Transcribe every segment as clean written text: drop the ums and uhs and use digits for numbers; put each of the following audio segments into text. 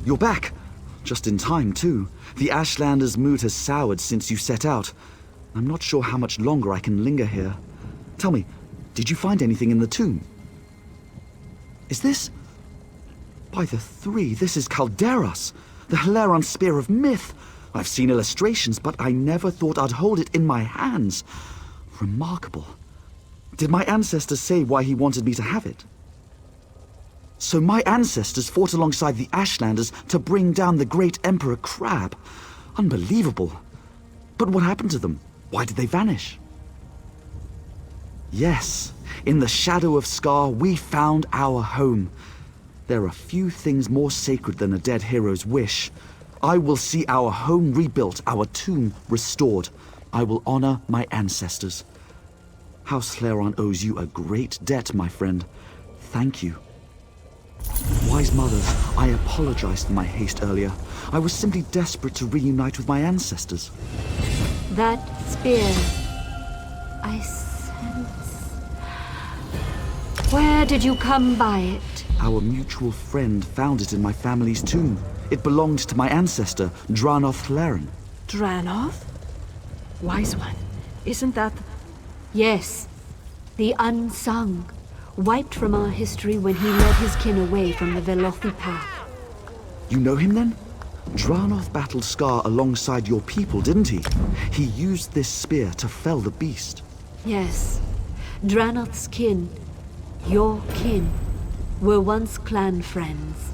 You're back. Just in time, too. The Ashlander's mood has soured since you set out. I'm not sure how much longer I can linger here. Tell me, did you find anything in the tomb? Is this... By the three, this is Calderas, the Heleron Spear of Myth. I've seen illustrations, but I never thought I'd hold it in my hands. Remarkable. Did my ancestors say why he wanted me to have it? So my ancestors fought alongside the Ashlanders to bring down the great Emperor Crab. Unbelievable. But what happened to them? Why did they vanish? Yes, in the shadow of Scar, we found our home. There are few things more sacred than a dead hero's wish. I will see our home rebuilt, our tomb restored. I will honor my ancestors. House Heleron owes you a great debt, my friend. Thank you. Wise mothers, I apologize for my haste earlier. I was simply desperate to reunite with my ancestors. That spear, I sense... Where did you come by it? Our mutual friend found it in my family's tomb. It belonged to my ancestor, Dranoth Heleron. Dranoth? Wise one, isn't that... Yes, the unsung, wiped from our history when he led his kin away from the Velothi path. You know him then? Dranoth battled Scar alongside your people, didn't he? He used this spear to fell the beast. Yes, Dranoth's kin, your kin, were once clan friends.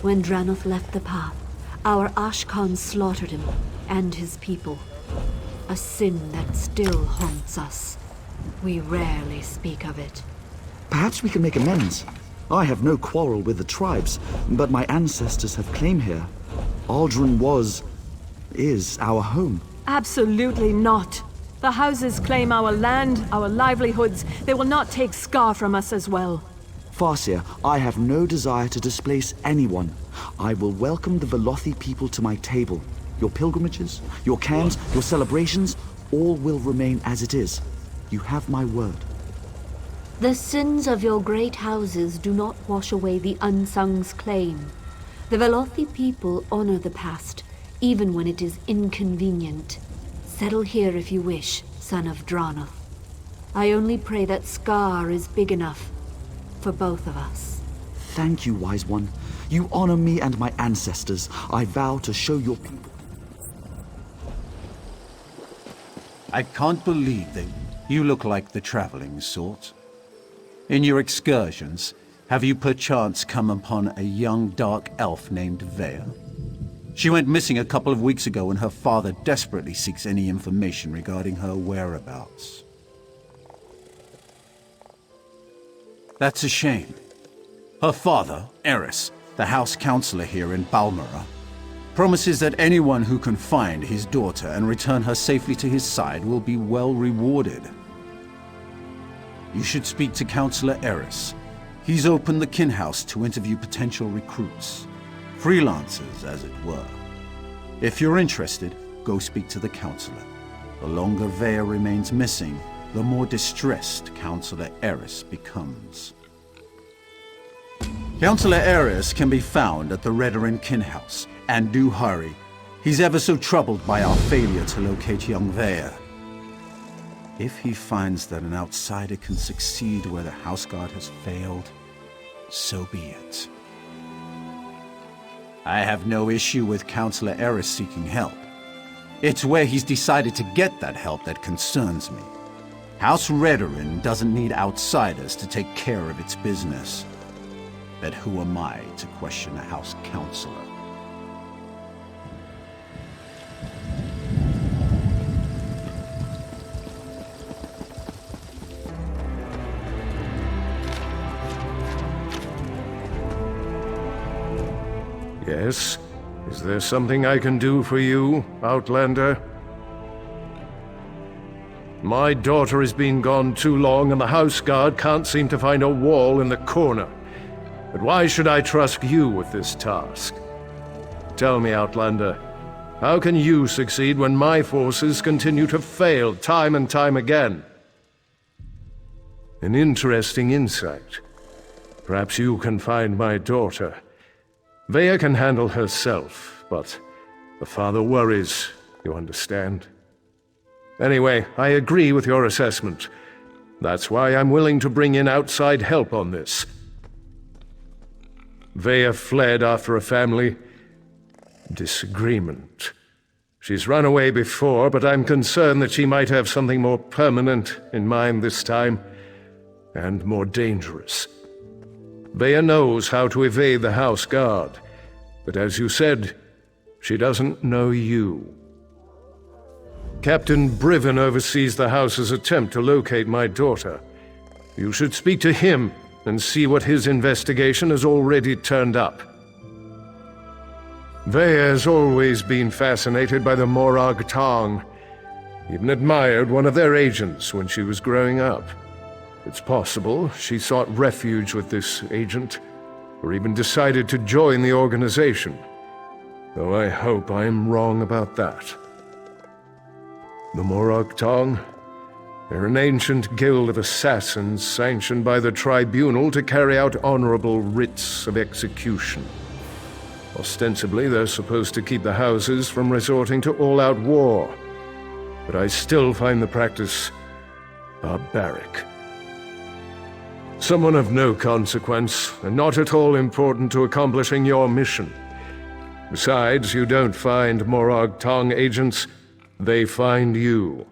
When Dranoth left the path, our Ashkan slaughtered him and his people. A sin that still haunts us. We rarely speak of it. Perhaps we can make amends. I have no quarrel with the tribes, but my ancestors have claim here. Aldrin is our home. Absolutely not. The houses claim our land, our livelihoods. They will not take Scar from us as well. Farseer, I have no desire to displace anyone. I will welcome the Velothi people to my table. Your pilgrimages, your cans, your celebrations, all will remain as it is. You have my word. The sins of your great houses do not wash away the unsung's claim. The Velothi people honor the past, even when it is inconvenient. Settle here if you wish, son of Dranoth. I only pray that Scar is big enough for both of us. Thank you, wise one. You honor me and my ancestors. I vow to show your people. I can't believe that you look like the traveling sort. In your excursions, have you perchance come upon a young dark elf named Vea? She went missing a couple of weeks ago and her father desperately seeks any information regarding her whereabouts. That's a shame. Her father, Eris, the house counselor here in Balmora, promises that anyone who can find his daughter and return her safely to his side will be well rewarded. You should speak to Counselor Eris. He's opened the kin house to interview potential recruits. Freelancers, as it were. If you're interested, go speak to the counselor. The longer Vea remains missing, the more distressed Counselor Eris becomes. Counselor Eris can be found at the Redoran kin house. And do hurry. He's ever so troubled by our failure to locate young Vea. If he finds that an outsider can succeed where the House Guard has failed, so be it. I have no issue with Counselor Eris seeking help. It's where he's decided to get that help that concerns me. House Redoran doesn't need outsiders to take care of its business. But who am I to question a House Counselor? Yes? Is there something I can do for you, Outlander? My daughter has been gone too long, and the House Guard can't seem to find a wall in the corner. But why should I trust you with this task? Tell me, Outlander, how can you succeed when my forces continue to fail time and time again? An interesting insight. Perhaps you can find my daughter. Vea can handle herself, but the father worries, you understand? Anyway, I agree with your assessment. That's why I'm willing to bring in outside help on this. Vea fled after a family disagreement. She's run away before, but I'm concerned that she might have something more permanent in mind this time, and more dangerous. Vea knows how to evade the house guard, but as you said, she doesn't know you. Captain Briven oversees the house's attempt to locate my daughter. You should speak to him and see what his investigation has already turned up. Vea has always been fascinated by the Morag Tong, even admired one of their agents when she was growing up. It's possible she sought refuge with this agent, or even decided to join the organization, though I hope I'm wrong about that. The Morag Tong? They're an ancient guild of assassins sanctioned by the tribunal to carry out honorable writs of execution. Ostensibly, they're supposed to keep the houses from resorting to all-out war, but I still find the practice barbaric. Someone of no consequence, and not at all important to accomplishing your mission. Besides, you don't find Morag Tong agents, they find you.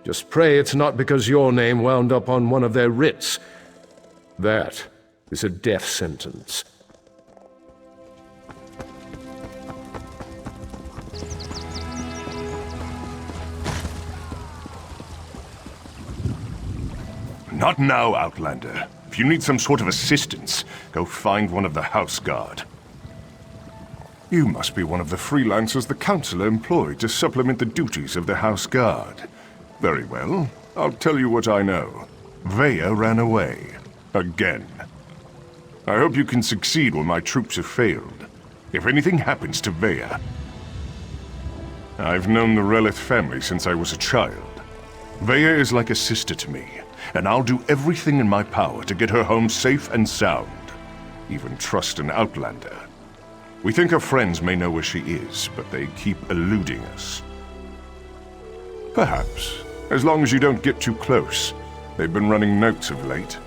Just pray it's not because your name wound up on one of their writs. That is a death sentence. Not now, Outlander. If you need some sort of assistance, go find one of the House Guard. You must be one of the freelancers the Councilor employed to supplement the duties of the House Guard. Very well. I'll tell you what I know. Vea ran away. Again. I hope you can succeed when my troops have failed. If anything happens to Vea... I've known the Relith family since I was a child. Vea is like a sister to me, and I'll do everything in my power to get her home safe and sound. Even trust an Outlander. We think her friends may know where she is, but they keep eluding us. Perhaps, as long as you don't get too close. They've been running notes of late.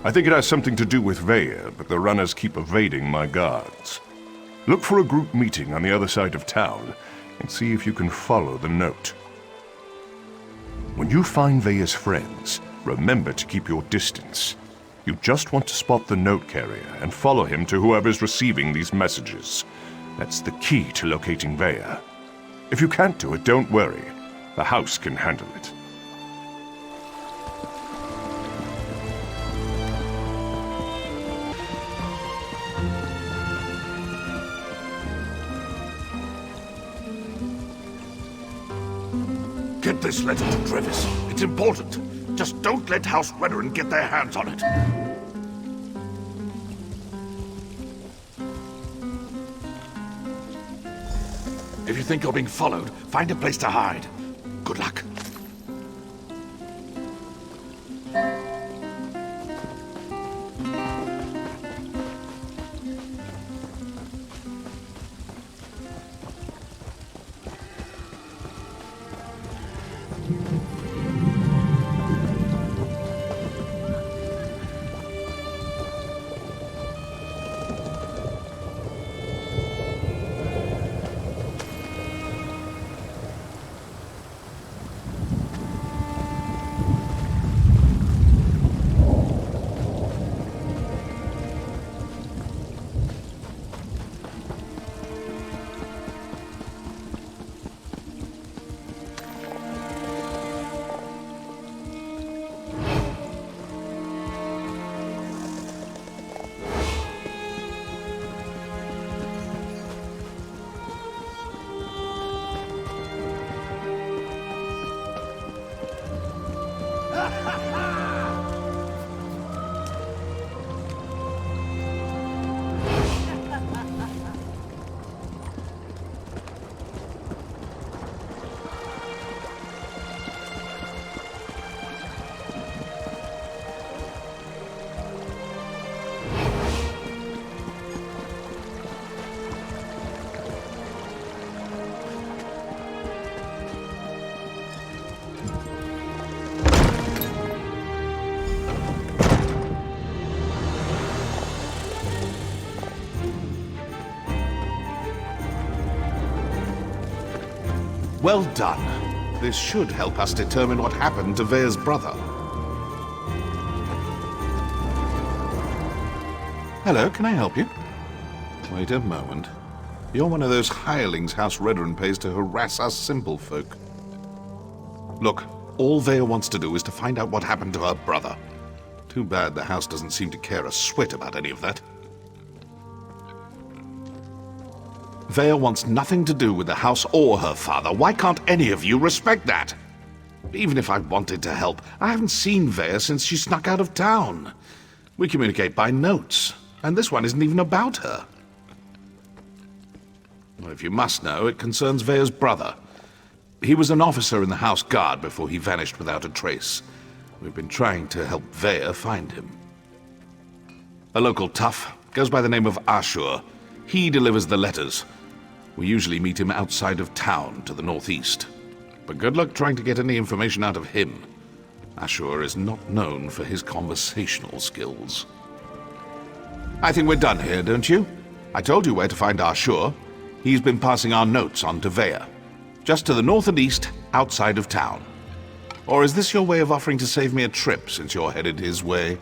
I think it has something to do with Vea, but the runners keep evading my guards. Look for a group meeting on the other side of town, and see if you can follow the note. When you find Vea's friends, remember to keep your distance. You just want to spot the note carrier and follow him to whoever's receiving these messages. That's the key to locating Vea. If you can't do it, don't worry. The house can handle it. Get this letter to Trevis. It's important. Just don't let House Redoran get their hands on it. If you think you're being followed, find a place to hide. Good luck. Well done. This should help us determine what happened to Vea's brother. Hello, can I help you? Wait a moment. You're one of those hirelings House Redoran pays to harass us simple folk. Look, all Vea wants to do is to find out what happened to her brother. Too bad the house doesn't seem to care a swit about any of that. Vea wants nothing to do with the house or her father. Why can't any of you respect that? Even if I wanted to help, I haven't seen Vea since she snuck out of town. We communicate by notes, and this one isn't even about her. Well, if you must know, it concerns Vea's brother. He was an officer in the House Guard before he vanished without a trace. We've been trying to help Vea find him. A local tough, goes by the name of Ashur. He delivers the letters. We usually meet him outside of town to the northeast. But good luck trying to get any information out of him. Ashur is not known for his conversational skills. I think we're done here, don't you? I told you where to find Ashur. He's been passing our notes on to Vea. Just to the north and east, outside of town. Or is this your way of offering to save me a trip, since you're headed his way?